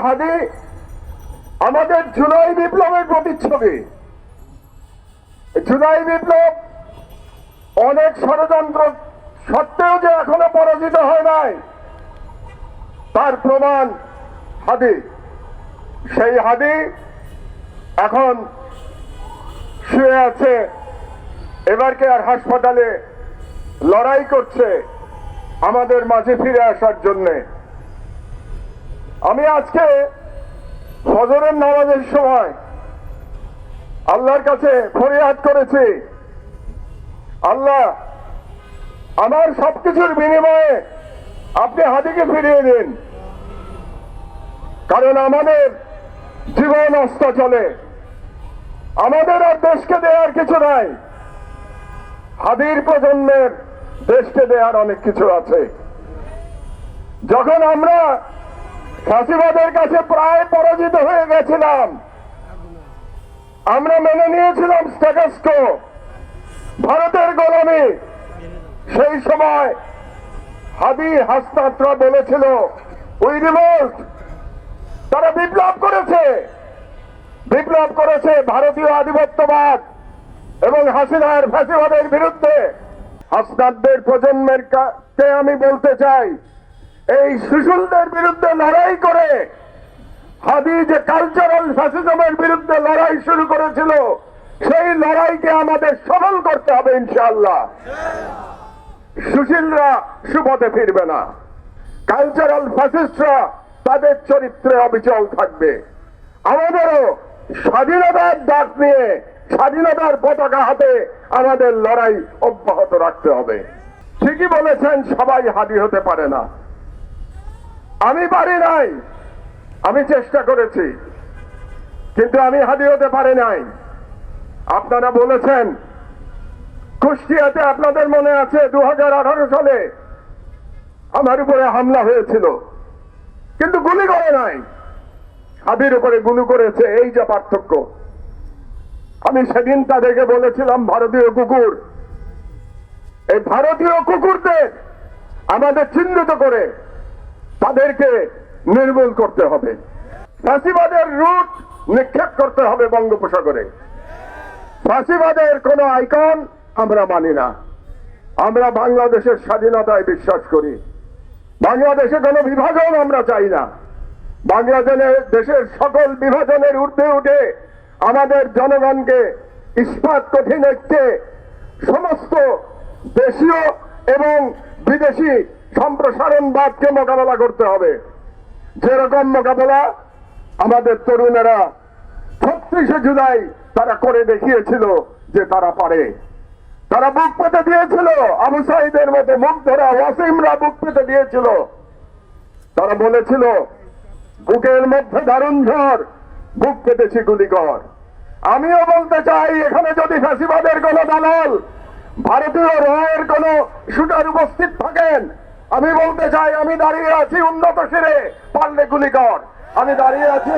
হাদি আমাদের জুলাই বিপ্লবের প্রতিচ্ছবি। জুলাই বিপ্লব অনেক ষড়যন্ত্র সত্ত্বেও যে এখনো পরাজিত হয় নাই তার প্রমাণ হাদি। সেই হাদি এখন শুয়ে আছে এবারকেয়ার হাসপাতালে, লড়াই করছে আমাদের মাঝে ফিরে আসার জন্যে। আমি আজকে ফজরের নামাজের সময় আল্লাহর কাছে ফরিয়াদ করেছি, আল্লাহ আমার সবকিছুর বিনিময়ে আপনি হাদিকে ফিরিয়ে দিন, কারণ আমাদের জীবন অস্ত চলে, আমাদের আর দেশকে দেওয়ার কিছু নাই। হাদির প্রজন্মের দেশকে দেওয়ার অনেক কিছু আছে। যখন আমরা ফাঁসিবাদের কাছে প্রায় পরাজিত হয়ে গেছিলাম, আমরা মেনে নিয়েছিলাম স্ট্যাটাস কো, ভারতের গোলামি। সেই সময় হাদি হাসনাতরা বলেছিল উই রিভোল্ট। তারা বিপ্লব করেছে ভারতীয় আধিপত্যবাদ এবং হাসিনার ফ্যাসিবাদের বিরুদ্ধে। হাসনাতদের প্রজন্মের কে আমি বলতে চাই, এই সুশীলদের বিরুদ্ধে লড়াই করে হাদি যে কালচারাল ফ্যাসিজমের বিরুদ্ধে লড়াই শুরু করেছিল, সেই লড়াইকে আমাদের সফল করতে হবে ইনশাআল্লাহ। সুশীলরা সুপথে ফিরবে না, কালচারাল ফ্যাসিস্টরা তাদের চরিত্রে অবিচল থাকবে। আমাদেরও স্বাধীনতার ডাক নিয়ে স্বাধীনতার পতাকা হাতে আমাদের লড়াই অব্যাহত রাখতে হবে। ঠিকই বলেছেন, সবাই হাদি হতে পারে না। আমি পারি নাই, আমি চেষ্টা করেছি, কিন্তু আমি হাদি হতে পারি নাই। আপনারা বলেছেন কুষ্টিয়াতে, আপনাদের মনে আছে 2018 সালে আমার উপরে হামলা হয়েছিল, কিন্তু গুলি করে নাই, হাদির উপরে গুলি করেছে। এই যে পার্থক্য। আমি সেদিন তাদেরকে বলেছিলাম ভারতীয় কুকুর, এই ভারতীয় কুকুরদের আমাদের চিহ্নিত করে তাদেরকে নির্মূল করতে হবে। ফাঁসিবাদের রুট নিক্ষেপ করতে হবে বঙ্গোপসাগরে। ফাঁসিবাদের কোন আইকন আমরা মানি না। আমরা বাংলাদেশের স্বাধীনতায় বিশ্বাস করি। বাংলাদেশে কোনো বিভাজন আমরা চাই না। বাংলাদেশের সকল বিভাজনের ঊর্ধ্বে উঠে আমাদের জনগণকে ইস্পাত কঠিন ঐক্যে সমস্ত দেশীয় এবং বিদেশি সম্প্রসারণবাদকে মোকাবেলা করতে হবে। যেরকম মোকাবেলা আমাদের তরুণেরা 36শে জুলাই তারা করে দেখিয়েছিল যে তারা পারে। তারা বুক পেতে দিয়েছিল, আবু সাইদের মতো মুগ্ধরা, ওয়াসিমরা বুক পেতে দিয়েছিল। তারা বলেছিল বুকের মধ্যে দারুণ ঝড়, বুক পেতেছি গুলিকর। আমিও বলতে চাই, এখানে যদি ফ্যাসিবাদের কোন দালাল, ভারতীয় রয়ের কোন শুটার উপস্থিত থাকেন, আমি বলতে চাই আমি দাঁড়িয়ে আছি উন্নত শিরে, পারলে গুলি কর। আমি দাঁড়িয়ে আছি।